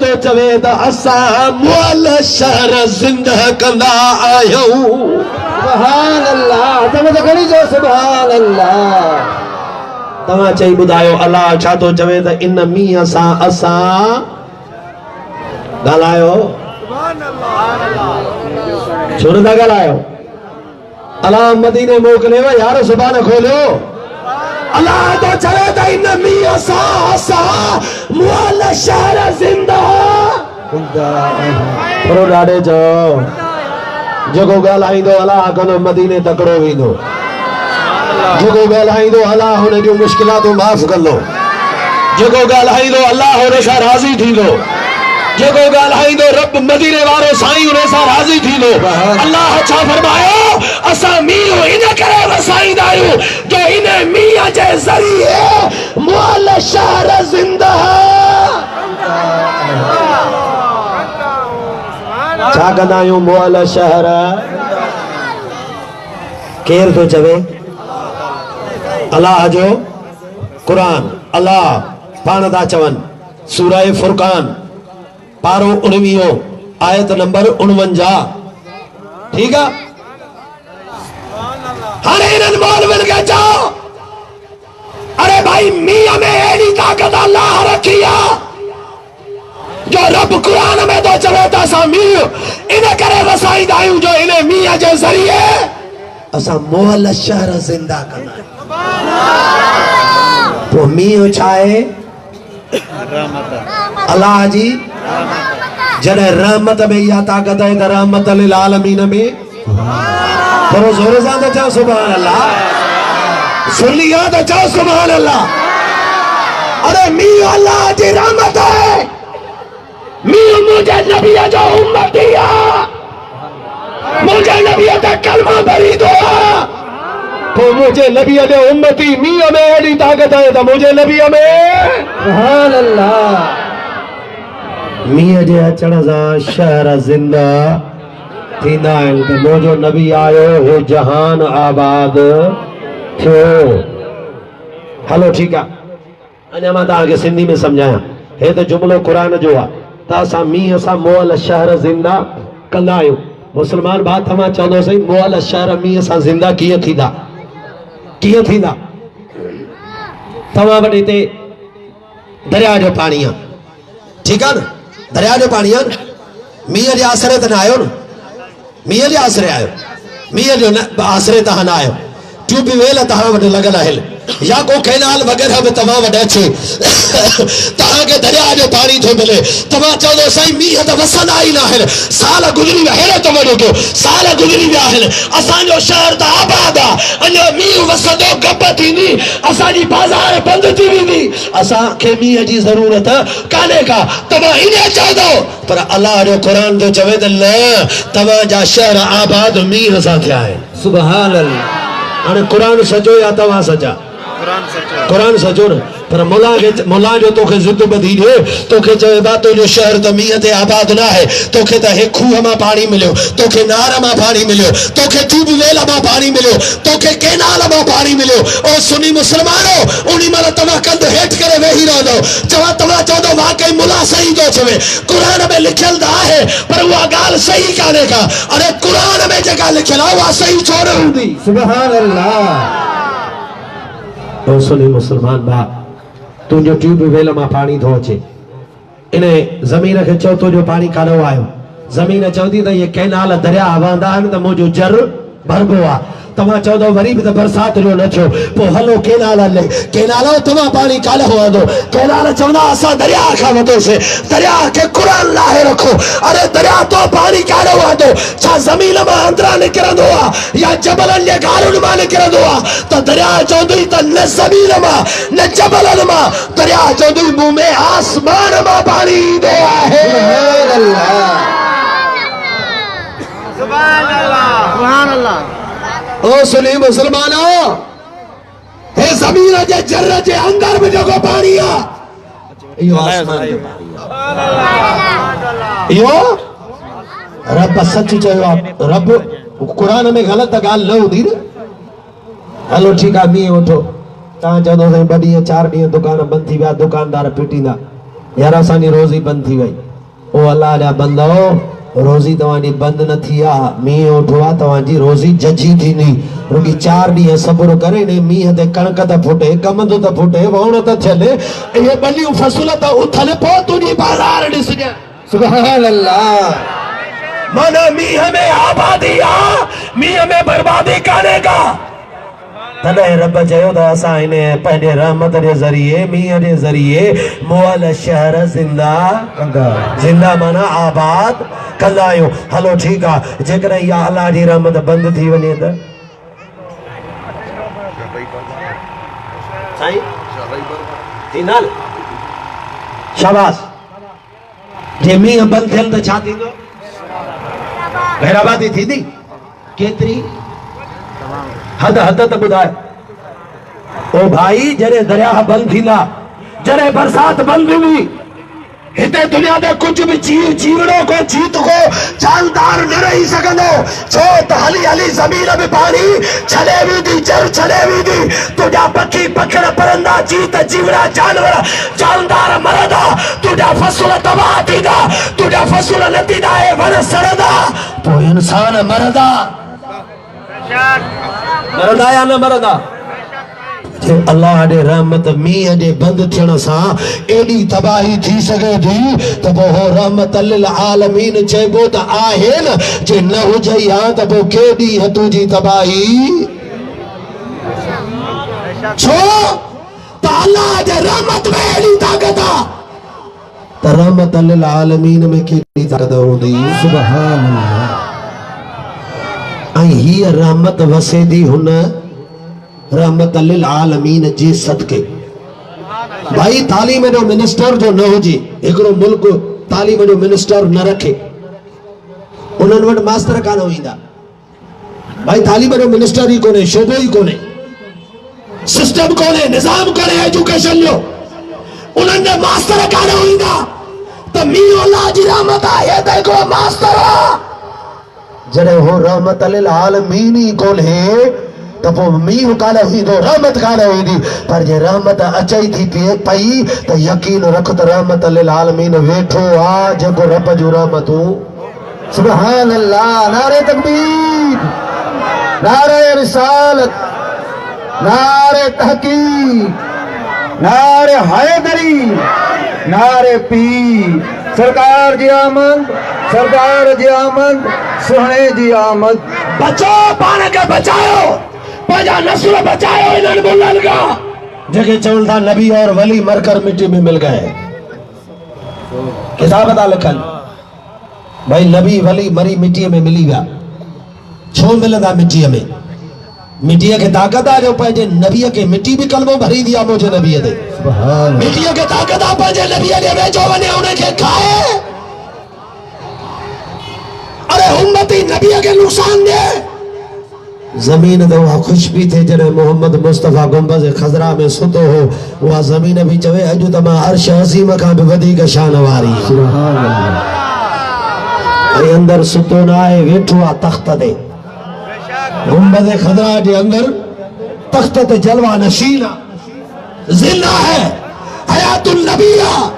तो चवे त असा मुअल शहर जिंदा कंदा आहियूं। सुभान अल्लाह। तव्हां त खणी चओ सुभान अल्लाह। तव्हां चई ॿुधायो अलाह छा थो चवे त इन मींहं सां असां ॻाल्हायो छो नथा ॻाल्हायो? अलाह मदीने मोकिलियो यार ज़ुबान खोलियो। अलाह तो चवे त इन मींहं सां असां मुअल शहर जिंदा थोरो ॾाढे चओ जेको ॻाल्हाईंदो अलाह कंदो मदीने तकिड़ो वेंदो। जेको ॻाल्हाईंदो अलाह हुन जूं मुश्किलातूं माफ़ कंदो। जेको ॻाल्हाईंदो अलाह हुन सां राज़ी थींदो। जेको ॻाल्हाईंदो रब मदीने वारो साईं हुन सां राज़ी थींदो। अलाह छा फरमायो असां मींहुं इन करे वसाईंदा आहियूं जो इन मींहं जे ज़रिए मुअल शहर ज़िंदा। छा कंदा आहियूं मुअल शहर? केर थो चवे? अलाह जो कुरान। अलाह पाण था चवनि सूरह फुरकान पारो 19 आयत नंबर 49। ठीक है हाणे इन्हनि मौलवियुनि खे चओ अरे भाई मींहं में एड़ी ताकत अल्लाह रखी आहे जो रब कुरान में तो चवे त असां मींहं इन करे वसाईंदा आहियूं जो इन मींहं जे ज़रिए असां मुअल शहर जिंदा कंदा आहियूं। तो मींहं छा आहे? अल्लाह जी जॾहिं रहमत में इहा ताकत है त रहमत लिल आलमीन में थोरो ज़ोर सां त चओ सुभान अल्लाह। सुन लिया त चओ सुभान अल्लाह। अरे मींहं अल्लाह जी रहमत है। मींहं मुंहिंजे नबीअ जो उम्मती आहे। मुंहिंजे नबीअ ते कलमा भरींदो आहे। तो मुझे नबी ने उम्मती मींहं में एड़ी ताकत है तो मुझे नबी में सुभान अल्लाह। मींहं जे अचण सां शहर जिंदा थींदा आहिनि त मुंहिंजो नबी आयो हो जहान आबाद थियो। हलो ठीकु आहे अञा मां तव्हांखे सिंधी में सम्झायां। हे त जुमिलो क़ुरान जो आहे त असां मींहं सां मुअल शहर जिंदा कंदा आहियूं। मुस्लमान भाउ तव्हां चवंदो साईं मुअल शहर मींहं सां जिंदा कीअं थींदा? कीअं थींदा? तव्हां वटि हिते दरिया जो पाणी आहे ठीकु आहे न? दरिया जो पाणी आहे न? मींहं जे आसरे त न आयो न? मींहं जे आसरे आयो? मींहं जो आसरे तव्हां न आयो। ट्यूबवेल तव्हां वटि लॻल आहिनि या को कैनाल वग़ैरह में तव्हां वटि अचे तव्हांखे दरिया जो पाणी थो मिले। तव्हां चवंदो साईं मींहं त वसंदा ई न आहिनि। साल गुज़री विया हेॾो त वॾो कयो साल गुज़री विया आहिनि। असांजो शहर त आबाद आहे। अञा मींहुं वसंदो गप थींदी असांजी बाज़ार बंदि थी वेंदी। असांखे मींहं जी ज़रूरत कान्हे का। तव्हां ईअं चवंदो पर अलाह जो क़ुरान थो चवे त न तव्हांजा शहर आबाद मींहं सां थिया आहिनि। सुभान अल्लाह। हाणे क़ुरान सचो या तव्हां सचा? क़ुरान सचो न पर मुला जो तोखे ज़िद ॿधी ॾिए तोखे चवे बा तुंहिंजो शहर त मींहं ते आबाद न आहे। तोखे त हे खूह मां पाणी मिलियो तोखे नार मां पाणी मिलियो तोखे ट्यूबवेल मां पाणी मिलियो तोखे केनाल मां पाणी मिलियो। ओ सुनी मुस्लमानो उनी महिल तव्हां कंध हेठि करे वेही रहंदो तव्हां चवंदो वाकई मुला सही थो चवे। क़ुरान में लिखियल त आहे पर उहा ॻाल्हि सही कान्हे का। अरे क़ुरान में जेका लिखियल आहे उहा सही छो न हूंदी? सुभान अल्लाह। ओ सुनी मुस्लमान भाउ तुंहिंजो ट्यूबवेल मां पाणी थो अचे इन ज़मीन खे चओ तुंहिंजो पाणी काॾो आयो? ज़मीन चवंदी त इहे कैनाल दरिया वहंदा आहिनि त मुंहिंजो जर भरबो आहे। तव्हां चवंदो वरी बि त बरसाति जो न थियो पोइ हलो केनाल हले केनाल तव्हां पाणी काॾे वहंदो? केनाल चवंदा असां दरिया खां वधोसीं दरिया खे क़ुरान लाहे रखो। अरे दरिया तो पाणी काॾे वहंदो? छा ज़मीन मां अंदरां निकिरंदो आहे या जबलनि जे गारुनि मां निकिरंदो आहे? त दरिया चवंदी त न ज़मीन मां न जबलनि मां दरिया चवंदी मूं में आसमान मां पाणी ईंदो आहे। सुभान अल्लाह। सुभान अल्लाह। ओ सुनी मुसलमानो हे ज़मीन जे जर जे अंदर में जेको पाणी आहे इहो आसमान जो पाणी आहे। इहो रब सच चयो आहे। रब क़ुरान में ग़लति ॻाल्हि न हूंदी न। हलो ठीकु आहे मींहुं वठो तव्हां चवंदो साईं 2 ॾींहं 4 ॾींहं दुकान बंदि थी विया दुकानदार पीटींदा यार असांजी रोज़ी बंदि थी वई। ओ अल्लाह जा बंदो रोज़ी तव्हांजी बंद न थी आहे मींहुं उठो आहे तव्हांजी रोज़ी जजी थींदी रुॻी 4 ॾींहं सब्र करे ने मींहं ते कणक त फुटे कमंद त फुटे वण त थियनि इहे ॿलियूं फसूल त उथनि पोइ तुंहिंजी बाज़ार ॾिसजांइ सुभान अल्लाह माना मींहं में आबादी आहे मींहं में बर्बादी कान्हे का तॾहिं रब चयो त असां हिन पंहिंजे रहमत जे ज़रिए मींहं जे ज़रिए मुअल शहर ज़िंदा माना आबाद कंदा आहियूं हलो ठीकु आहे जेकॾहिं इहा अलाह जी रहमत बंदि थी वञे त साईं थींदा न शाबाश जे मींहं बंदि थियनि त छा थींदो गैराबादी थींदी केतिरी हद त ॿुधाए ओ भाई जॾहिं दरिया बंदि थींदा जॾहिं बरसात बंदि हूंदी हिते दुनिया में कुछ भी जीवड़ो को जीत को जानदार न रही सकंदो छो त हली हली ज़मीन में पानी छॾे वेंदी जर छॾे वेंदी तुंहिंजा पखी पखिड़ परंदा जीत जीवड़ा जानवर जानदार मरंदा तुंहिंजा फसूल तबाह थींदा तुंहिंजा फसूल न थींदा वण सड़ंदा पोइ इंसान मरंदा मरंदा या न मरंदा अल्लाह जे रहमत मींहं जे बंदि थियण सां एॾी तबाही थी सघे थी त पोइ हो रहमत लिल आलमीन चइबो त आहे न जे न हुजे हा त पोइ केॾी हथू जी तबाही छो त अल्लाह जे रहमत में एॾी ताक़त आहे त रहमत लिल आलमीन में केॾी ताक़त हूंदी सुभान अल्लाह ऐं हीअ रहमत वसे थी हुन रहमत लिल आलमीन जे सदके भाई तालीम जो मिनिस्टर जो न हुजे हिकिड़ो मुल्क तालीम जो मिनिस्टर न रखे उन्हनि वटि मास्टर कान ईंदा भाई तालीम जो मिनिस्टर ही कोन्हे शोबो ही कोन्हे सिस्टम कोन्हे निज़ाम कोन्हे एजुकेशन जो उन्हनि जे मास्टर कान ईंदा त मींहुं अल्लाह जी रहमत आहे त हिकिड़ो मास्टर आहे जॾहिं हो रहमत लिल आलमीन ही कोन्हे तो मींहुं कान ईंदो रहमत कान ईंदी पर जे रहमत अचे थी पई त यकीन रख त रहमत लिल आलमीन वेठो आहे जेको रब जूं रहमतूं सुभान अल्लाह नारे तकबीर नारे रिसालत नारे तहकीक नारे हैदरी नारे पीर सरकार जी आमद सुहाने जी आमद बचो पाण खे बचायो पंहिंजा नस्ल बचायो इन्हनि मुल्हनि खां जेके चवनि था नबी और वली मरकर मिट्टी में मिल गए किताब था लिखनि भाई नबी वली मरी मिट्टीअ में मिली विया छो मिलंदा मिट्टीअ में मिट्टीअ खे ताक़त आहे जो पंहिंजे नबीअ खे मिट्टी बि कलमो भरींदी आहे मुंहिंजे नबीअ ते मिट्टीअ खे ताक़त आहे पंहिंजे नबीअ जे वेझो वञे उनखे खाए अरे उम्मती नबीअ खे नुक़सान ॾे ज़मीन ते उहा ख़ुशि बि थिए जॾहिं मोहम्मद मुस्तफ़ा गुंबज़ खज़रा में सुतो हो उहा ज़मीन बि चवे अॼु त मां अर्श अज़ीम खां बि वधीक शान वारी ऐं अंदरि सुतो न आहे वेठो आहे तख़्त ते गुंबज़ खज़रा जे अंदरि तख़्त ते जलवा नशीन आहे ज़िंदा है हयातुन नबी आहे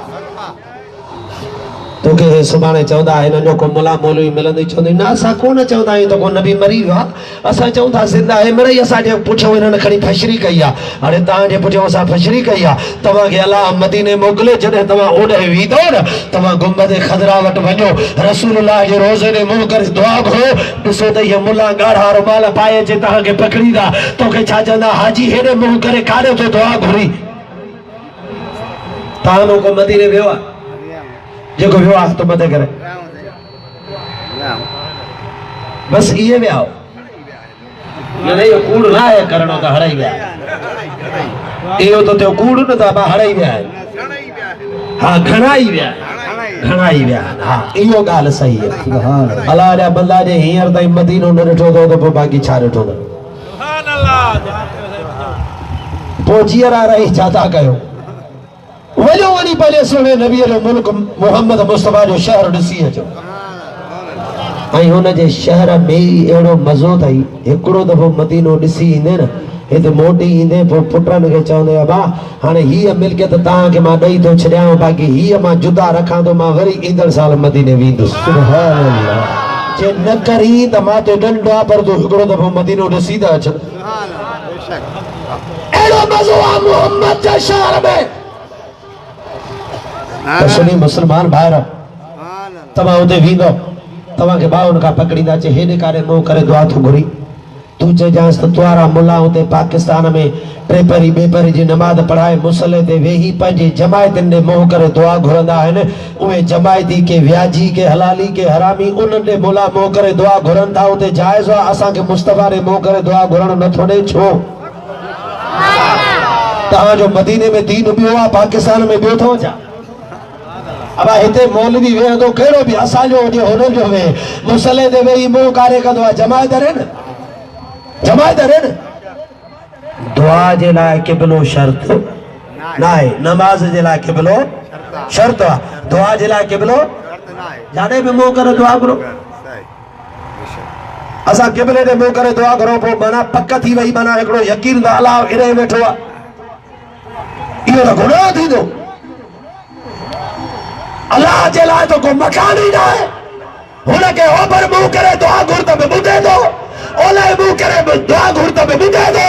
तोखे सुभाणे चवंदा हिननि जो को मुला मौलवी मिलंदी चवंदी न असां कोन चवंदा आहियूं त को नबी मरी वियो आहे असां चऊं था ज़िंदा आहे मिड़ई असांजे पुठियों हिननि खणी फशरी कई आहे हाणे तव्हांजे पुठियों असां फशरी कई आहे तव्हांखे अलाह मदीने मोकिले जॾहिं तव्हां ओॾे वेंदो न तव्हां गुंबद खज़रा वटि वञो रसूलुल्लाह जे रोज़े ॾे मुंहुं करे दुआ घुरो ॾिसो त इहे मुला ॻाढ़ा रुमाल पाए अचे तव्हांखे पकड़ींदा तोखे छा चवंदा हाजी हेॾे मुंहुं करे काॾे थो दुआ घुरी तव्हां को मदीने वियो आहे जेको वियो आहे हथ मथे करे बस इहे विया इहो कूड़ न आहे करणो त हड़ाई विया इहो त थियो कूड़ न त हड़ाई विया हाँ घणाई विया हाँ इहो ॻाल्हि सही आहे अलाह जा बंदा जे हींअर ताईं मदीनो न ॾिठो अथव त पोइ बाक़ी छा ॾिठो अथव पोइ जीअरा रही छा था कयो वञो वञी पहले सुहिणे नबीअ जो मुल्क मोहम्मद मुस्तफ़ा जो शहर ॾिसी अचो ऐं हुन जे शहर में अहिड़ो मज़ो अथई हिकिड़ो दफ़ो मदीनो ॾिसी ईंदे न इते मोटी ईंदे पुटनि खे चवंदे अबा हाणे हीअ मिल्कियत तव्हांखे मां ॾेई थो छॾियां बाक़ी हीअ मां जुदा रखां थो मां वरी ईंदड़ साल मदीने वेंदुसि सुभान अल्लाह जे न करी त मां तो डंडो आहे पर तूं हिकिड़ो दफ़ो मदीनो ॾिसी था अच अहिड़ो मज़ो आहे मोहम्मद जे शहर में त सुनी मुस्लमान भाइर तव्हां उते वेंदो तव्हांखे ॿाहुनि खां पकड़ींदा चए हेॾे काॾे मुंहुं करे दुआ थो घुरी तू चइजांसि त तुआरा मुला उते पाकिस्तान में टे पहिरीं ॿिए पहिरीं जी नमाज़ पढ़ाए मुसले ते वेही पंहिंजी जमायतुनि ॾे मुंहुं करे दुआ घुरंदा आहिनि उहे जमायती के व्याजी के हलाली के हरामी उन्हनि ॾे मुला मुंहुं करे दुआ घुरनि था उते जाइज़ आहे असांखे मुस्तफ़ा ॾे मुंहुं करे दुआ घुरणु नथो ॾे छो तव्हांजो मदीने में दीन ॿियो आहे पाकिस्तान में ॿियो अथव छा अब हिते मौलवी वेहंदो कहिड़ो बि असांजो हुजे हुननि जो वेहे मुसले ते वेही मुंहुं कारे कंदो आहे जमायत आहिनि जमायत आहिनि दुआ जे लाइ क़िबलो शर्त न आहे नमाज़ जे लाइ क़िबलो शर्त आहे दुआ जे लाइ क़िबलो जाॾे बि मुंहुं करे दुआ करो असां क़िबले ते मुंहुं करे दुआ करो पोइ माना पक थी वई माना हिकिड़ो यकीन त अलाह इरे वेठो आहे इहो त गुनाह थींदो अल्लाह जे लाइ तो को मकान ही ना है हुनखे ओभर मुंहुं करे दुआ घुर त बि ॿुधे थो ओले मुंहुं करे दुआ घुर त बि ॿुधे थो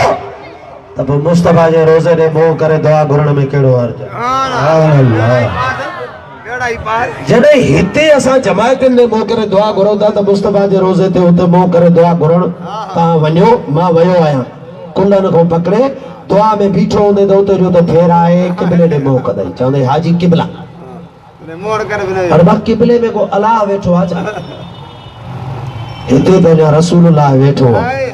त पोइ मुस्तफ़ा जे रोज़े ॾे मुंहुं करे दुआ घुरण में कहिड़ो अर्ज़ु जॾहिं हिते असां जमायतुनि ॾे मुंहुं करे दुआ घुरूं था त मुस्तफ़ा जे रोज़े ते हुते मुंहुं करे दुआ घुरण तव्हां वञो मां वियो आहियां कुंडनि खां पकड़े दुआ में बीठो हूंदे त उते जो त फेराए क़िबले ॾे मुंहुं कंदई चवंदे हाजी क़िबला और मां क़िबले में को अलाह वेठो आहे छा हिते त अञा रसूलुल्लाह वेठो आहे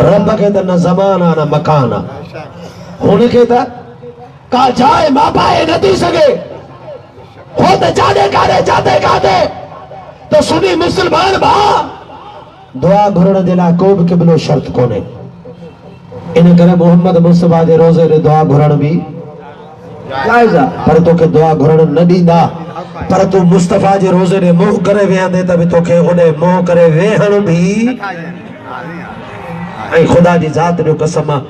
रब खे त न ज़मान आहे न मकान आहे हुनखे त का जाइ मापाए नथी सघे हो त जाॾे काॾे जाते काॾे त सुनी मुस्लमान भाउ दुआ घुरण जे लाइ को बि क़िबलो शर्त कोन्हे इन करे मोहम्मद मुस्तफ़ा जे रोज़े ॾे दुआ घुरण बि जायज़ आहे पर तोखे दुआ घुरण न ॾींदा पर तू मुस्तफ़ा जे रोज़े ॾे मुंहुं करे वेहंदे त बि तोखे होॾे मुंहुं करे वेहण बि ऐं ख़ुदा जी ज़ात जो कसम आहे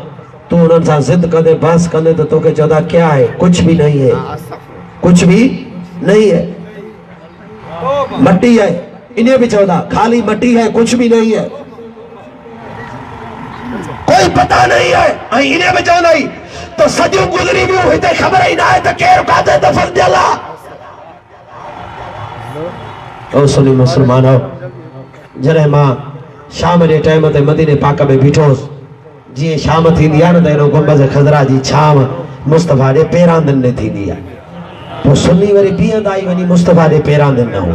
तू उन्हनि सां ज़िद कंदे बहस कंदे त तोखे चवंदा क्या है कुछ भी नहीं है कुछ भी नहीं है मट्टी है इन्हें भी चवंदा खाली मट्टी है कुछ भी नहीं है कोई पता नहीं है ऐं इन्हें भी चवंदा तो सदियों गुजरी भी हिते ख़बर ही ना है तो केर काथे दफन थियल आहे ओ सुनी मुस्लमानो जॾहिं मां शाम जे टाइम ते मदीने पाक में बीठो जीअं शाम थींदी आहे न त हिन गुंबज़ खज़रा जी छांव मुस्तफ़ा जे पेरांदनि ॾे थींदी आहे पोइ सुन्नी वरी बीहंदा ई वञी मुस्तफ़ा जे पेरांदनि न हो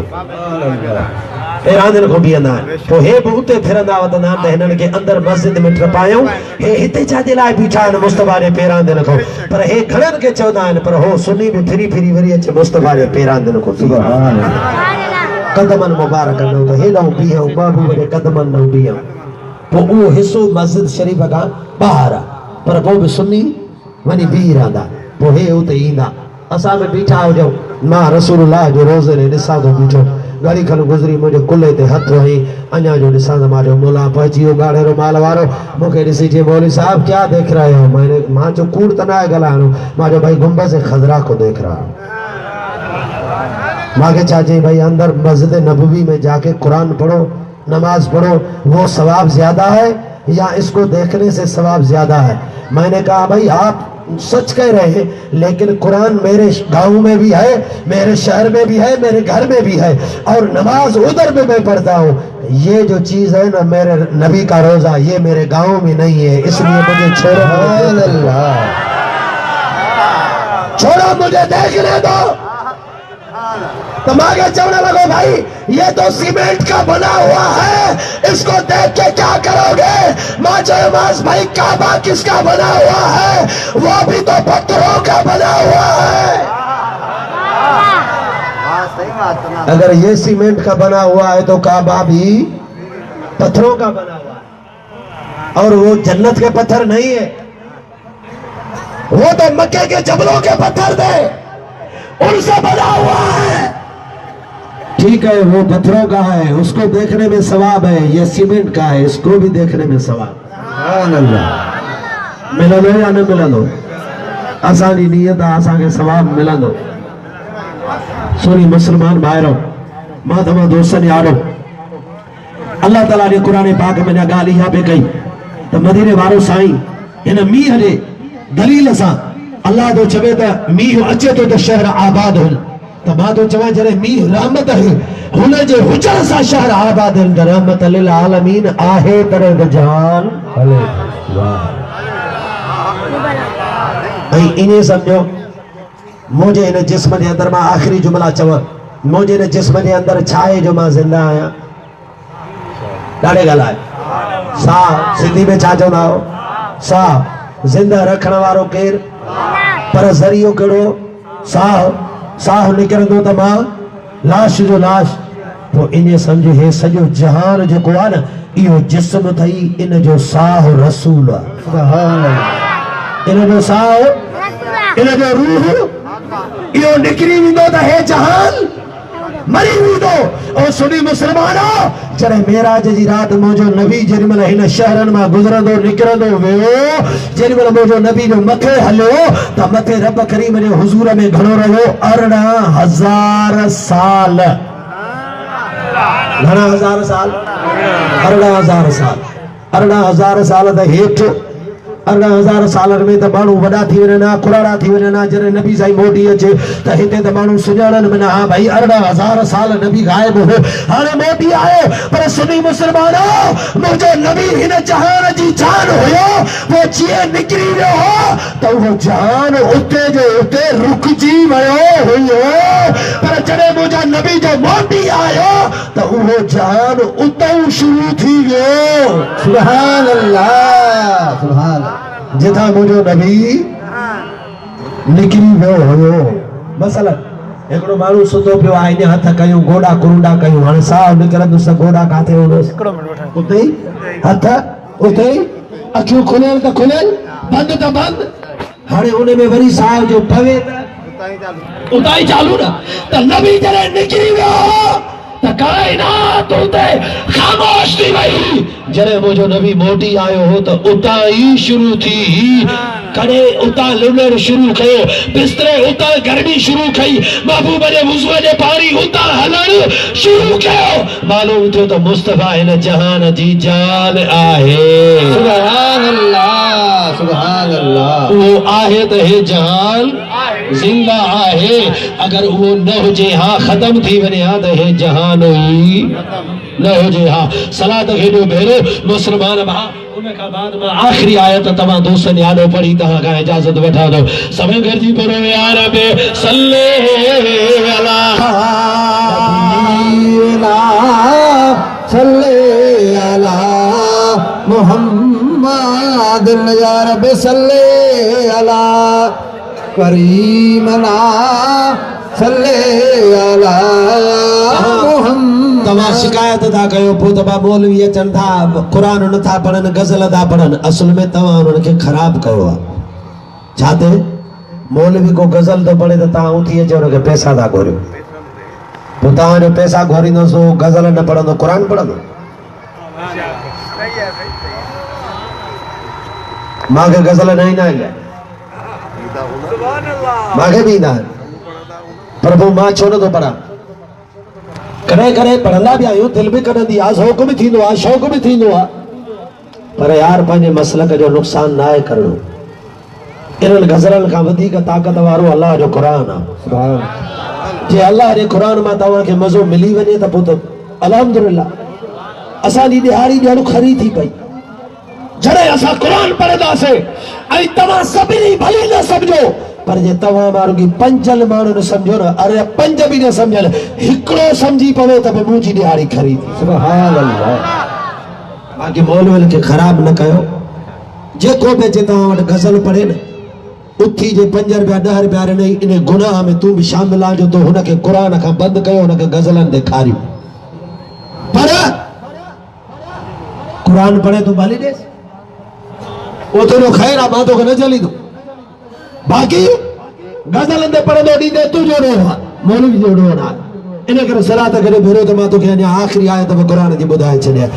पेरांदनि खां बीहंदा आहिनि पोइ हे बि उते फिरंदा वधंदा आहिनि त हिननि खे अंदरि मस्जिद में टपायूं हे हिते छाजे लाइ बीठा आहिनि मुस्तफ़ा जे पेरांदनि खां पर हे घणनि खे चवंदा आहिनि पर हो सुन्नी बि फिरी फिरी वरी अचे मुस्तफ़ा जे पेरांदनि खां कदमनि मुबारकनि त हेॾां बीहूं बाबू वरी कदमनि न बीहूं पोइ उहो हिसो मस्जिद शरीफ़ खां ॿाहिरि आहे पर पोइ बि सुन्नी वञी बीह रहंदा पोइ हे उते ईंदा असां बि बीठा हुजूं मां रसूलुल्लाह जो रोज़े ॾे ॾिसां थो बीठो घड़ी खन गुज़री मुंहिंजे कुल्हे ते हथु हई अञा जो ॾिसां त मां मुला पहुची वियो ॻाढ़े रुमाल वारो मूंखे ॾिसी चई मौलवी साहब क्या देख रहे हो मां चयो कूड़ त न आहे ॻाल्हाइणो मां चयो भाई गुंबज़ खज़रा को देख रहा हूं मांगे चाचे भाई अंदर मस्जिद नबवी में जाके कुरान पढ़ो नमाज पढ़ो वो सवाब ज्यादा है या इसको देखने से सवाब ज्यादा है मैंने कहा भाई आप सच कह रहे हैं लेकिन कुरान मेरे गांव में भी है मेरे शहर में भी है मेरे घर में भी है और नमाज उधर में मैं पढ़ता हूँ ये जो चीज है ना मेरे नबी का रोजा ये मेरे गांव में नहीं है इसलिए मुझे छोड़ो मुझे देखने दो तमागे चवने लगो भाई ये तो सीमेंट का बना हुआ है इसको देख के क्या करोगे मास भाई काबा किसका बना हुआ है वो भी तो पत्थरों का बना हुआ है अगर ये सीमेंट का बना हुआ है तो काबा भी पत्थरों का बना हुआ है और वो जन्नत के पत्थर नहीं है वो तो मक्के के जबलों के पत्थर थे उनसे बना हुआ है ठीक है वो पत्थरों का है उसको देखने में सवाब है ये सीमेंट का है इसको भी देखने में सवाब। मिलंदो या न मिलंदो असांजी नियत आहे असांखे सवाब मिलंदो सोनी मुस्लमान भाइरो मां तव्हां दोस्तनि यारो अल्लाह ताला ने कुरान पाक में ॻाल्हि इहा पे कई त मदीने वारो साईं हिन मींहं जे दलील सां अल्लाह तो चवे त मींहुं अचे थो त शहर आबाद हुन त मां तो चवां जॾहिं मींहुं रहमत आहे हुन जे हुजण सां शहर आबाद आहिनि त रहमत लिल आलमीन आहे तरह त जहान हले भाई इन्हें समझो मुझे इन जिस्म के अंदर मां आखिरी जुमला चवां मुझे इन जिस्म के अंदर छाए जो मां जिंदा आया ॾाढे ॻाल्हाए साह सिंधी में छा चवंदा हो साह जिंदा रखण वारो केर पर ज़रियो कहिड़ो साह साह निकिरंदो त मां लाश जो लाश तो इन्हें समझो हे सॼो जहान जेको आहे न इहो जिस्म अथई इन जो साह रसूल आहे सुभान अल्लाह इन जो साह इन जो रूह इहो निकिरी वेंदो त हे जहान मरी वेंदो ओ सुनी मुसलमानो जॾहिं मेराज जी राति मुंहिंजो नबी जेॾीमहिल हिन शहरनि मां गुज़रंदो निकिरंदो वियो जेॾीमहिल मुंहिंजो नबी जो मथे हलियो त मथे रब करीम जे हुज़ूर में घणो रहियो 18,000 साल घणा हज़ार साल 18,000 साल 18,000 साल त हेठि 18,000 सालन में त माण्हू वॾा थी वञनि कुराड़ा थी वञनि जॾहिं नबी साईं मोटी अचे त हिते त माण्हू सुञाणनि माना हा भाई 18,000 साल नबी गायब हो हाणे मोटी आयो पर सुनी मुसलमानो मुंहिंजो नबी हिन जहान जी जान हुयो वो जीअं निकिरी वियो हो त उहो जहान उते जो उते रुकिजी वियो हुयो पर जॾहिं मुंहिंजा नबी जो मोटी आयो त उहो जहान उतां शुरू थी वियो सुभान अल्लाह सुभान जिथा मुझो नबी निकिरी वियो हुयो मसलन हिकिड़ो माण्हू सुतो पियो आहे इन हथ कयूं गोॾा कुरुंडा कयूं हाणे साह निकिरंदुसि गोॾा काथे हूंदुसि उते ई हथ उते ई अखियूं खुलियल त खुलियल बंदि त बंदि हाणे उन में वरी साह जो पवे त उतां ई चालू न त नबी जॾहिं निकिरी वियो त काइनात उते ख़ामोश थी वई जॾहिं मुंहिंजो नबी मोटी आयो हो त उतां ई शुरू थी कॾहिं उतां लुणणु शुरू कयो बिस्तरे उतां गर्मी शुरू कई महबूब जे वुज़ू जे पाणी उतां हलणु शुरू कयो मालूम थियो त मुस्तफ़ा हिन जहान जी जान आहे सुभान अल्लाह वो आहे त हे जहान जिंदा आहे अगर वो न हुजे हाँ खत्म थी वञे हा त हे जहान ही न हुजे हा सलात खेॾो भेरो मुसलमान भाउ उन खां बाद मां आखिरी आयत तव्हां दोस्तनि यादो पढ़ी तव्हां खां इजाज़त वठां थो समय गॾिजी पढ़ो या रब सल्ले अला सल्ले अला मुहम्मद या रब सल्ले अला करीमना सल्ले अला मुहम्मद तव्हां शिकायत था कयो पोइ त मौलवी अचनि था क़ुरान नथा पढ़नि गज़ल था पढ़नि असल में तव्हां उन्हनि खे ख़राब कयो आहे छा ते मौलवी को गज़ल थो पढ़े त तव्हां उथी अचो हुनखे पैसा था घुरियो पोइ तव्हांजो पैसा घुरींदोसि गज़ल न पढ़ंदो क़ुरान पढ़ंदो मूंखे गज़ल न ईंदा आहिनि मूंखे बि ईंदा आहिनि पर पोइ मां छो नथो पढ़ां कॾहिं कॾहिं पढ़ंदा बि आहियूं दिलि बि कढंदी आहे ज़ौक़ बि थींदो आहे शौक़ बि थींदो आहे पर यार पंहिंजे मसलक जो नुक़सान न आहे करणो इन्हनि गज़लनि खां वधीक ताक़त वारो अल्लाह जो क़ुरान आहे जे अल्लाह जे क़ुरान मां तव्हांखे मज़ो मिली वञे त पोइ त अल्हम्दुलिल्लाह असांजी ॾियारी ॾियणु खरी थी पई जॾहिं असां क़ुरान पढ़ंदासीं ऐं तव्हां सभिनी भली न सम्झो पर जे तव्हां माण्हू पंजल माण्हू न सम्झो न अरे पंज बि न सम्झनि हिकिड़ो सम्झी पवे त मुंहिंजी ॾियारी खरी थी सुभान अल्लाह बाक़ी मौलवियुनि खे ख़राब न कयो जेको बि अचे तव्हां वटि गज़ल पढ़े न उथी जे 5 रुपया 10 रुपया ॾिनई इन गुनाह में तूं बि शामिल आहियो तो हुनखे क़ुरान खां बंदि कयो हुनखे गज़लनि ते खारियो पर क़ुरान पढ़े तूं भली ॾेसि वो तुझो ख़ैर आहे मां तोखे न चलींदो बाक़ी गज़लनि ते पढ़ंदो ॾींदे तुंहिंजो ॾोह आहे मौलवी जो ॾोह न आहे इन करे सलात करे भेरो त मां तोखे अञा आख़िरी आयत में क़ुरान जी ॿुधाए छॾिया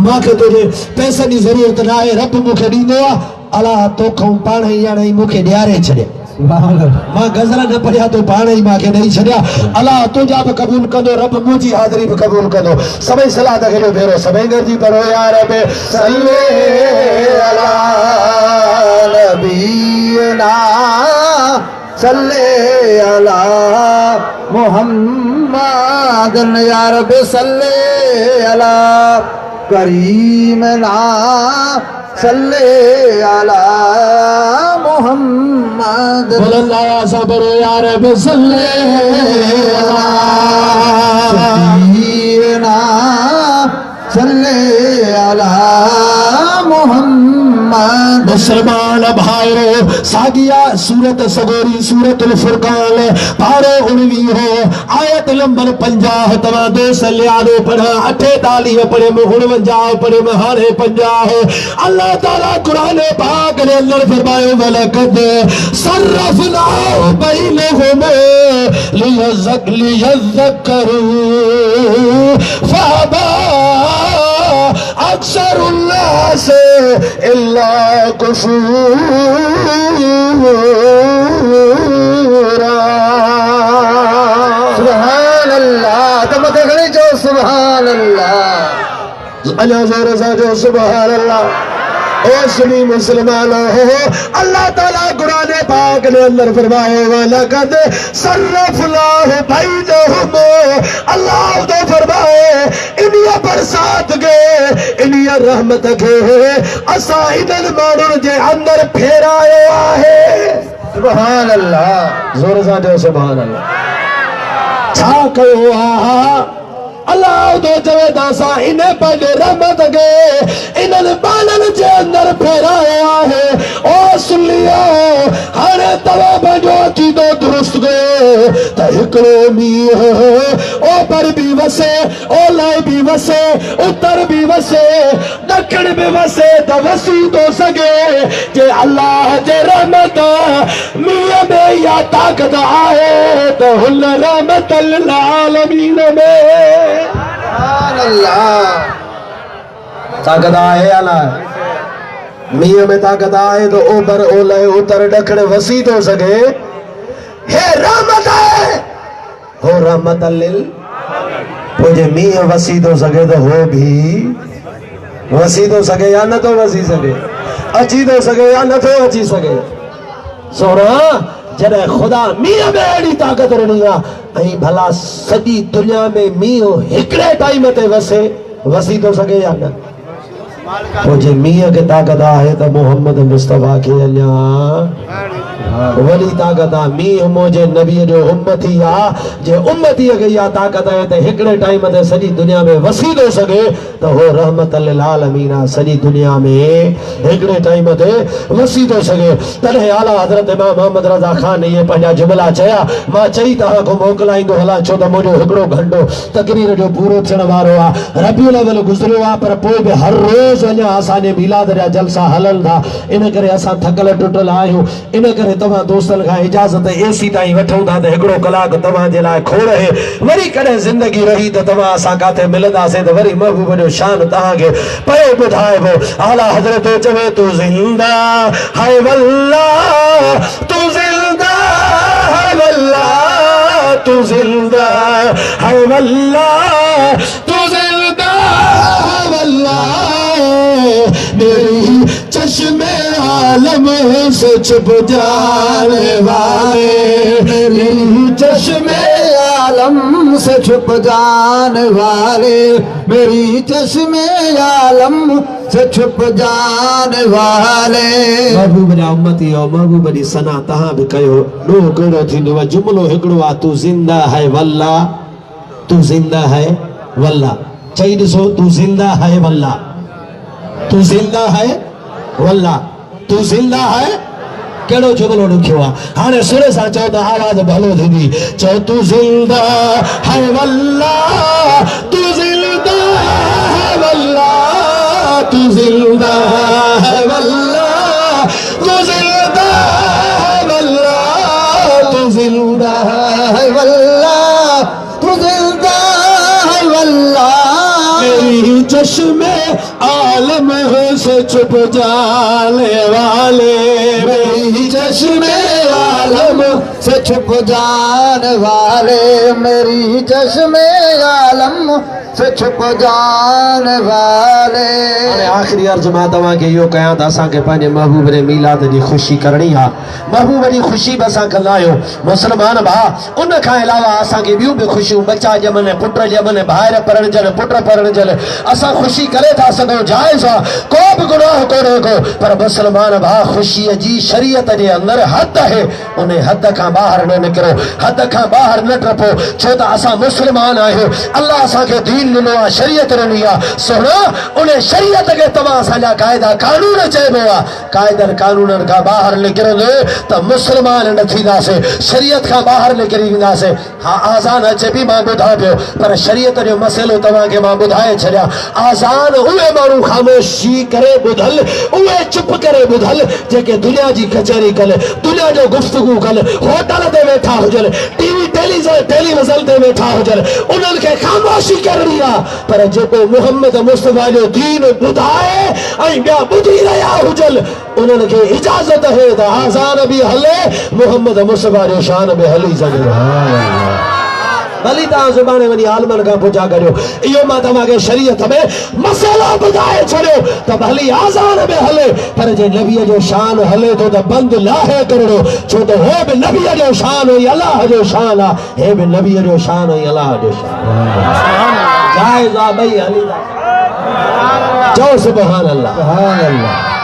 मूंखे तुंहिंजे पैसनि जी ज़रूरत न आहे रब मूंखे ॾींदो आहे अलाह तोखां पाण ई ॼण ई मूंखे ॾियारे छॾिया मां गज़ल न पढ़िया तो पाण ई मूंखे ॾेई छॾिया अलाह तुंहिंजा बि क़बूल कंदो रब मुंहिंजी हाज़िरी बि क़बूल कंदो सभई सलात खे भेरो सभई गॾिजी पढ़ो या रब सल्ले अला नबीना सल्ले अला मुहम्मद या रब सल्ले अला करीमना सल्ले अला मुहम्मद बोलल्लाह सबर या रब सल्ले अला सय्यिदना सल्ले अला मुहम्मद मुसलमान भाइरो सागिया सूरत सगोरी सूरतुल फुरकान पारो 19 आयत नंबर 50 तवा दोस्त लियारो पढ़ा 48 पढ़े में 49 पढ़े में हारे 50 अल्लाह ताला कुरान पाक ने अंदर फरमायो वलकद सरफना बैनहुम लियज़क्करू फअबा अक्सरुन्नास इल्ला कुफूरा सुभान अल्लाह तुम देखने जो सुभान अल्लाह अल्लाह जोर से जो सुभान अल्लाह ओ सुनी मुसलमानो हो अल्लाह ताला कुरान पाक ने अंदर फरमाए वलकद सरफनाहु बैनहुम अल्लाह तो फरमाए इनिया बरसात के इनिया रहमत के असा इदन माण्हुनि जे अंदर फेरायो आहे सुभान अल्लाह जोर सां चओ सुभान अल्लाह छा कयो आहे अल्लाह तो चवे त असां इन पंहिंजे रहमत खे इन्हनि ॿारनि जे अंदर फेरायो आहे ओ सुलियो हाणे तव्हां पंहिंजो अक़ीदो दुरुस्त कयो त हिकिड़ो मींहुं ओभर बि वसे ओलह बि वसे उत्तर बि वसे ॾखिण बि वसे त वसी थो सघे जे अल्लाह जे रहमत मींहं में इहा ताक़त आहे त हुन रहमत लिल आलमीन में ताकत आहे अलाह मींहं में ताकत आहे तो ओभर ओलह उत्तर ॾखिण वसी थो सघे हे रहमत आहे हो रहमत लिल पोइ जे मींहं वसी थो सघे तो हो भी वसी थो सघे या नथो वसी सघे अची थो सघे या नथो अची सघे सोना जॾहिं ख़ुदा मींहं में अहिड़ी ताक़त ॾिनी आहे ऐं भला सॼी दुनिया में मींहुं हिकिड़े टाइम ते वसी थो सघे या न पोइ जे मींहं खे ताक़त आहे त मोहम्मद मुस्तफ़ा खे अञा वॾी ताक़त आहे मींहुं मुंहिंजे नबीअ जो उम्मती आहे जे उम्मतीअ खे इहा ताक़त आहे त हिकिड़े टाइम ते सॼी दुनिया में वसी थो सघे त हो रहमत लिल आलमीन आहे सॼी दुनिया में हिकिड़े टाइम ते वसी थो सघे तॾहिं आला हज़रत इमाम मोहम्मद रज़ा ख़ान इहे पंहिंजा जुमला चया मां चई तव्हां खां मोकिलाईंदो हलां छो त मुंहिंजो हिकिड़ो घंटो तकरीर जो पूरो थियण वारो आहे रबीउल अव्वल गुज़रियो आहे पर पोइ बि हर रोज़ अञा असांजे मिलाद जा जलसा हलनि था इन करे असां थकल टुटल आहियूं इन करे तव्हां दोस्तनि खां इजाज़त एसी ताईं वठूं था त हिकिड़ो कलाक तव्हांजे लाइ खोड़ आहे वरी कॾहिं ज़िंदगी रही त तव्हां असां काथे मिलंदासीं त वरी महबूब जो शान तव्हांखे पियो ॿुधाइबो आला हज़रत चवे तू ज़िंदा है वल्लाह तू ज़िंदा है वल्लाह तू ज़िंदा है वल्लाह तू ज़िंदा है वल्लाह मेरी चश्मे आलम से छुप जाने वाले मेरी चश्मे आलम से छुप जाने वाले मेरी चश्मे आलम से छुप जाने वाले महबूब जा उम्मती हो महबूब जी सना तहां भी कयो नो कहिड़ो थींदो आहे जुमलो हिकिड़ो आहे तू ज़िंदा है वल्ला तू ज़िंदा है वल्ला चई ॾिसो तू ज़िंदा है वल्ला तू जिंदा है वल्ला तू जिंदा है केड़ो जुमलो लिखियो आहे हाणे सुर सां चओ त आवाज़ भलो थींदी चओ तू जिंदा है वल्ला तू जिंदा है वल्ला तू जिंदा है वल्ला तू जिंदा है वल्ला तू जिंदा है वल्ला तू जिंदा चश्मे आलम से छुप जाने वाले, मेरी चश्मे आलम से छुप जाने वाले, मेरी चश्मे आलम से छुप जाने वाले। अरे आखिरी अर्ज मां तव्हां खे इहो कयां त असांखे पंहिंजे महबूब जे मीलाद जी ख़ुशी करणी आहे। महबूब जी ख़ुशी बि असां कंदा आहियूं मुस्लमान भाउ। उन खां अलावा असांखे ॿियूं बि ख़ुशियूं, बच्चा ॼमनि, पुट ॼमनि, ॿाहिरि पढ़णजनि, पुट पढ़णजनि, असां ख़ुशी करे था सघूं, जाइज़ आहे, को बि गुनाह कोन्हे को। पर मुस्लमान भाउ ख़ुशीअ जी शरीयत जे अंदरि हद आहे, उन हद खां ॿाहिरि न निकिरो, हद खां ॿाहिरि न टपो, छो त असां मुस्लमान आहियूं। अल्लाह असांखे दीन ॾिनो आहे, शरीयत ॾिनी आहे। सुहिणा उन शरीयत खे तव्हां असांजा क़ाइदा कानून चइबो आहे। क़ाइदनि कानूननि खां ॿाहिरि निकिरंदे त मुस्लमान न थींदासीं, शरीयत खां ॿाहिरि निकिरी वेंदासीं। हा आज़ान अचे बि मां ॿुधां पियो, पर शरीयत जो मसइलो तव्हांखे मां ॿुधाए छॾियां। आज़ान उहे माण्हू ख़ामोशी करे ॿुधल, उहे चुप करे ॿुधल जेके दुनिया जी कचहरी कनि, दुनिया जो गुफ़्तगू कनि, होटल ते वेठा हुजनि, टीवी टेलीविज़न ते वेठा हुजनि, उन्हनि खे ख़ामोशी करणी आहे। पर जेको मुहम्मद मुस्तफ़ा जो दीन ॿुधाए ऐं ॿिया ॿुधी रहिया हुजनि, उन्हनि खे इजाज़त आहे त आज़ान बि हले, मुहम्मद मुस्तफ़ा जो शान बि हली सघे। भली तव्हां ज़ुबाने वञी आलमनि खां पुछा करियो। इहो मां तव्हांखे शरीयत में मसइलो ॿुधाए छॾियो त भली आज़ान में हले, पर जे नबीअ जो शान हले थो त बंदि लाहे करिणो, छो त हे बि नबीअ जो शान हुई, अलाह जो शान आहे। हे बि नबीअ जो शान हुई, अलाह जो शान। जाइज़ आहे, ॿई हली था। चओ सुभान अल्लाह।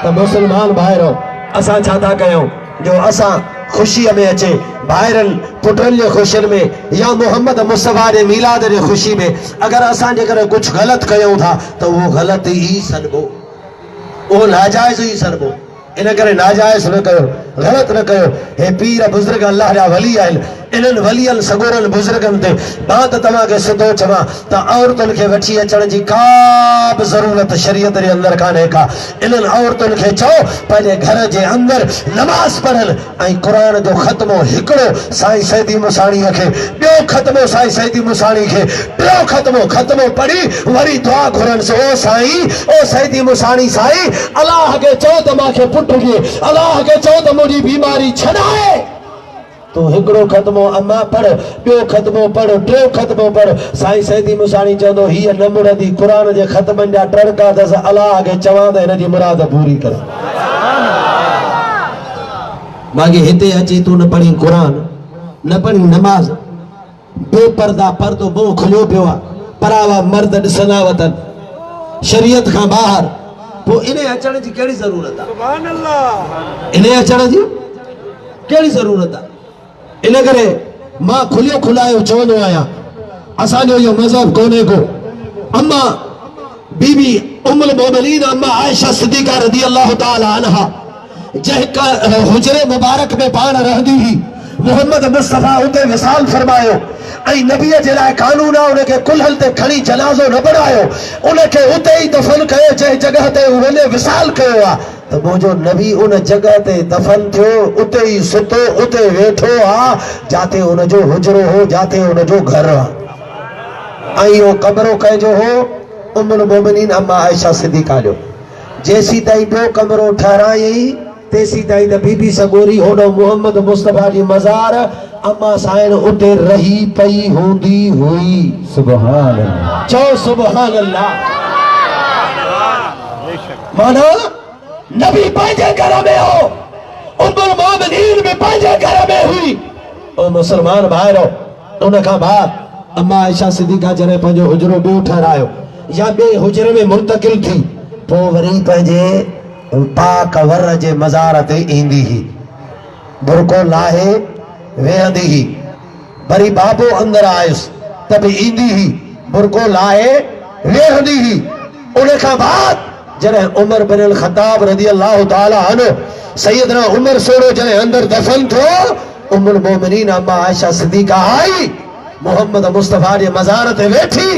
त मुस्लमान भाइरो, असां छा था कयूं जो असां ख़ुशीअ में अचे, ॿाहिरनि पुटनि जे ख़ुशियुनि में या मुहम्मद मुस्तफ़ा जे मीलाद जे ख़ुशी में अगरि असां जेकर कुझु ग़लति कयूं था त उहो ग़लति ई सॾिबो, उहो नाजाइज़ ई सॾिबो। इन करे नाजाइज़ न कयो, ग़लति न कयो। हे पीर बुज़ुर्ग अल्लाह जा वली आहिनि, इन्हनि वलियनि सगोरनि बुज़ुर्गनि ते मां त तव्हांखे सिधो चवां त औरतुनि खे वठी अचण जी का बि ज़रूरत शरीयत जे अंदरि कान्हे का। इन्हनि औरतुनि खे चओ पंहिंजे घर जे अंदरि नमाज़ पढ़नि ऐं क़ुर जो ख़त्मो हिकिड़ो साईं सैदी मुसाणीअ खे, ॿियो ख़त्मो साईं सैदी मुसाणी खे, टियों ख़त्मो पढ़ी वरी दुआ घुरनि से, ओ साईं, ओ सैदी मुसाणी साईं, अलाह खे चओ त मूंखे पुट ॾिए, अलाह खे चओ त मुंहिंजी बीमारी छॾाए। तू हिकिड़ो ख़त्मो अम्मा पढ़, ॿियो ख़त्मो पढ़, टियों ख़त्मो पढ़। साईं सैदी मुसाणी चवंदो हीअ न मुड़ंदी, क़ुर जे ख़त्मनि जा टड़का अथसि, अलाह खे चवां त हिन जी मुराद पूरी कर। बाक़ी हिते अची तू न पढ़ी क़ुर, न पढ़ी नमाज़, बेपर्दा पर्दो मुंहुं खुलियो पियो आहे, परावा मर्द ॾिसंदा वतन शरीयत खां ॿाहिरि, पोइ इन अचण जी कहिड़ी ज़रूरत आहे? सुभान अल्लाह। इन अचण जी कहिड़ी ज़रूरत आहे? इन करे मां खुलियो खुलायो चवंदो आहियां, असांजो इहो मज़हब कोन्हे को। अम्मा बीबी उम्मुल मोमिनीन अम्मा आयशा सिद्दीक़ा रज़ी अल्लाह ताला अन्हा जंहिं हुजरे मुबारक में पाण रहंदी हुई, मुहम्मद मुस्तफ़ा उते विसाल फरमायो ऐं नबीअ जे लाइ कानून आहे उनखे कुल्हल ते खणी जनाज़ो न बढ़ायो, उनखे उते ई दफ़न कयो जंहिं जॻह ते वञे विसाल कयो आहे। त मुंहिंजो नबी उन जॻह ते दफ़न थियो, उते ई सुतो, उते वेठो आहे जाते उनजो हुजरो हो, जाते उनजो घर आहे। ऐं इहो कमरो कंहिंजो हो? उम्मुल मोमिनीन अम्मा आयशा सिद्दीक़ा जो। जेसीं ताईं ॿियो कमरो ठहिरायई तेसीं ताईं त बीबी सगोरी होॾो मुहम्मद मुस्तफ़ा जी मज़ार अम्मा साइण उते रही पई हूंदी हुई। सुभान अल्लाह। चओ सुभान अल्लाह। माना नबी पंहिंजे घर में हो, उम्मुल मोमिनीन भी पंहिंजे घर में हुई। ओ मुसलमान भाइरो, उन खां बाद अम्मा आयशा सिद्दीक़ा जॾहिं पंहिंजो हुजरो ॿियो ठहिरायो या ॿिए हुजरे में मुंतकिल थी, पोइ वरी पंहिंजे पाक वर जे मज़ार ते ईंदी हुई, बुरको लाहे वेहंदी हुई, वरी बाबो अंदर आयुसि त बि ईंदी हुई, बुरको लाहे वेहंदी हुई। उन खां बाद जॾहिं उमर बिन अल ख़त्ताब रज़ी अल्लाह ताला अन्हु सैयदना उमर सोरो जॾहिं अंदर दफ़न थियो, उम्मुल मोमिनीन अम्मा आयशा सिद्दीक़ा आई, मुहम्मद मुस्तफ़ा जे मज़ार ते वेठी,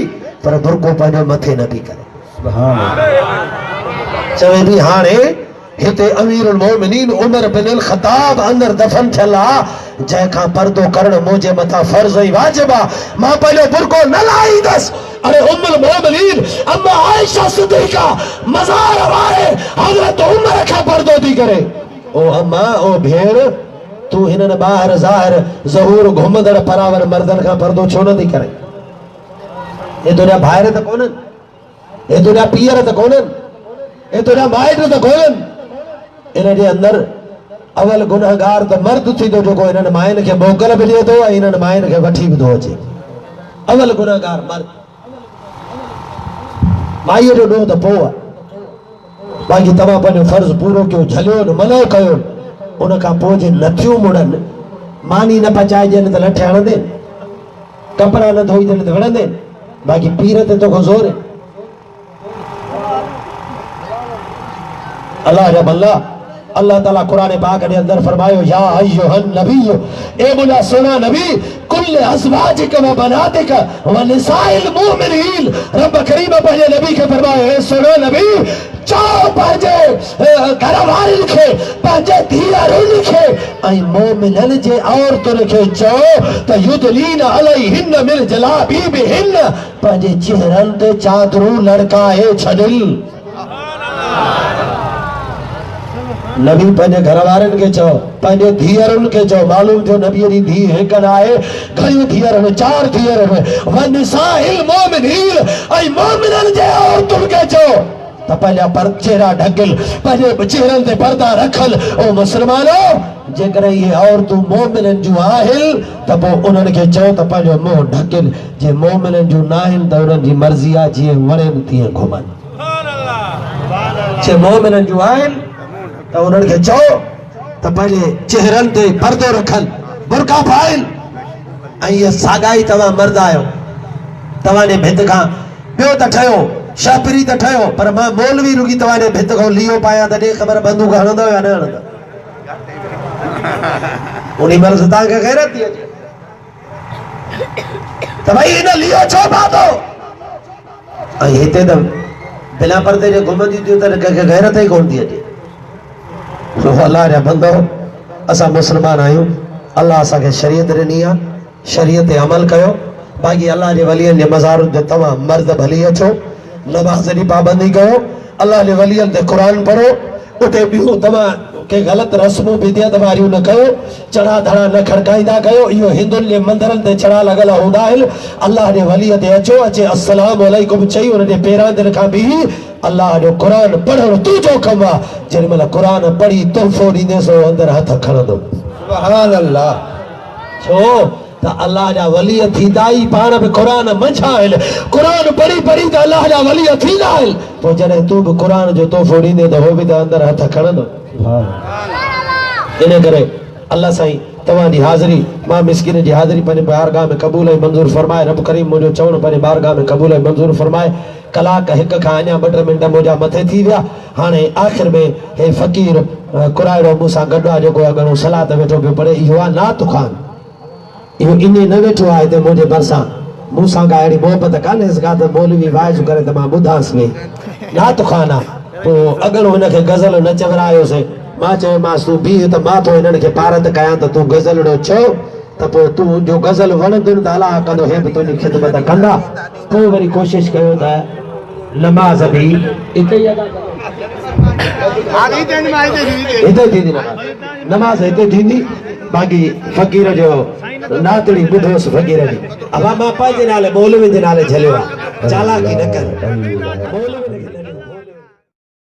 पर बुरको पंहिंजो मथे न पई करे। चवे भी हाणे हिते अमीरुल मोमिनीन उमर बिन अल ख़त्ताब अंदर दफ़न थियल आहे, जंहिंखां पर्दो करणु मुंहिंजे मथां फ़र्ज़ ऐं वाजिब आहे। मां पंहिंजो बुरको न लाहींदसि, अरे उम्मुल मोमिनीन अम्मा आयशा सिद्दीका मज़ार वारे हज़रत उमर खे पर्दो थी करे ओ अम्मा ओ भेण तू हिनन ॿाहिरि ज़ाहिर ज़हूर घुमंदड़ परावर मर्दन खां पर्दो छो नथी करे हे तुंहिंजा भाइर त कोन्हनि हे तुंहिंजा पीअर त कोन्हनि हे तुंहिंजा माइट त कोन्हनि इन जे अंदरि अवल गुनहगार त मर्द थींदो जेको इन्हनि माइनि खे मोकल बि ॾिए थो ऐं इन्हनि माइनि खे वठी बि थो अचे अवल गुनहगार मर्द माईअ जो ॾोह त पोइ आहे बाक़ी तव्हां पंहिंजो फर्ज़ पूरो कयो झलियो न मनो कयो उन खां पोइ जे नथियूं मुड़नि मानी न पचाइजनि त लठे हणंदे कपिड़ा न धोइजनि त विढ़ंदे बाक़ी पीर ते तोखे ज़ोर अल्लाह जा बल्ला अल्लाह ताला कुरान पाक के अंदर फरमायो या अय्युहन नबी ए मुला सोना नबी कुल अज़वाजिक व बनातिक व निसाइल मुमिनीन रब करीम पंहिंजे नबी के फरमायो ए सोना नबी चाओ पंहिंजे घर वारनि खे पंहिंजे धीअरुनि खे ऐं मोमिननि जे औरतुनि खे चओ त युदलीन अलैहिन मिन जलाबीबिहिन पंहिंजे चेहरनि ते चादरूं लड़काए छॾनि नबी पंहिंजे घर वारनि खे चओ पंहिंजे धीअरुनि खे चओ मालूम थियो नबीअ जी धीउ हिकु न आहे घणियूं धीअर चार धीअर वनिसाइल मोमिनीन ऐं मोमिननि जे औरतुनि खे चओ त पंहिंजा चेहरा ढकियल पंहिंजे चेहरनि ते पर्दा रखल ओ मुस्लमानो जेकॾहिं इहे औरतूं मोमिननि जूं आहिनि त पोइ उन्हनि खे चओ त पंहिंजो मुंहुं ढकियल जे मोमिननि जूं न आहिनि त उन्हनि जी मर्ज़ी आहे जीअं वणेनि तीअं घुमनि जे मोमिननि जूं आहिनि तो उन्हनि खे चओ त पंहिंजे चेहरनि ते पर्दो रखनि बुरका पाइनि ऐं इहा साॻाई तव्हां मर्द आहियो तव्हांजे भित खां ॿियो त ठहियो शापिरी त ठहियो पर मां मौलवी रुगी तव्हांजे भित खां लियो पायां त ॾे ख़बर बंदूक हणंदो या न हणंदो उन महिल तव्हांखे गैरत थी अचे त भई हिन लियो छो पातो ऐं हिते त बिना पर्दे जे घुमंदियूं थियूं त कंहिंखे गैरत ई कोन थी अचे अल्लाह जा बंदो असां मुस्लमान आहियूं अल्लाह असांखे शरीयत ॾिनी आहे शरीयत ते अमल कयो बाक़ी अल्लाह जे वलियनि जे मज़ारुनि ते तव्हां मर्द भली अचो नमाज़ जी पाबंदी कयो अल्लाह जे वलियनि ते क़ुरान पढ़ो उते ॿियूं तव्हां के ग़लति रस्मूं बिदियत वारियूं न कयो चढ़ा धड़ा न खड़काईंदा कयो इहो हिंदुनि जे मंदरनि ते चढ़ा लॻल हूंदा आहिनि अल्लाह जे वलीअ ते अचो अचे अस्सलाम वालेकुम चई उन जे पेरांदनि खां बीही अल्लाह जो क़ुरान पढ़णु तुंहिंजो कमु आहे जेॾी महिल क़ुरान पढ़ी तोहफ़ो ॾींदे सो अंदरि हथ खणंदो सुभान अल्लाह छो त अल्लाह जा वली थींदा ई पाण बि क़ुरान मंझा आहिनि क़ुरान पढ़ी पढ़ी त अल्लाह जा वली थींदा आहिनि पोइ जॾहिं तूं बि क़ुरान जो तोहफ़ो ॾींदे त उहो बि त अंदरि हथ खणंदो इन करे अल्लाह साईं तव्हांजी हाज़िरी मां मिस्किन जी हाज़िरी पंहिंजे बारगाह में क़बूल ऐं मंज़ूर फरमाए रब करीम मुंहिंजो चवणु पंहिंजे बारगाह में क़बूल ऐं मंज़ूर फरमाए कलाक हिक खां अञा 2-3 मिंट मुंहिंजा मथे थी विया हाणे आख़िर में हे फ़क़ीर कुराइड़ो मूंसां गॾु आहे जेको अॻिणो सलात वेठो पियो पढ़े इहो आहे नात ख़ान इहो इन न वेठो आहे हिते मुंहिंजे भरिसां मूंसां का अहिड़ी मोहबत कान्हेसि का त मौलवी वाइज़ करे त मां ॿुधांसि वेही नात ख़ान आहे पोइ अॻिणो हिनखे गज़ल न चवरायोसीं मां चयोमांसि तूं बीह त मां थो हिननि खे पारत कयां त तूं गज़लड़ो छो त पोइ तूं जो गज़ल वणंदुनि त अलाह कंदो हे बि तुंहिंजी ख़िदमत कंदा पोइ वरी कोशिशि कयो त नमाज़ बि हिते ई अदा हिते थींदी नमाज़ हिते थींदी बाक़ी फ़क़ीर जो नातड़ी ॿुधोसि फ़क़ीर जी अब मां पंहिंजे नाले मौलवी जे नाले झलियो आहे चालाकी न कर मौलवी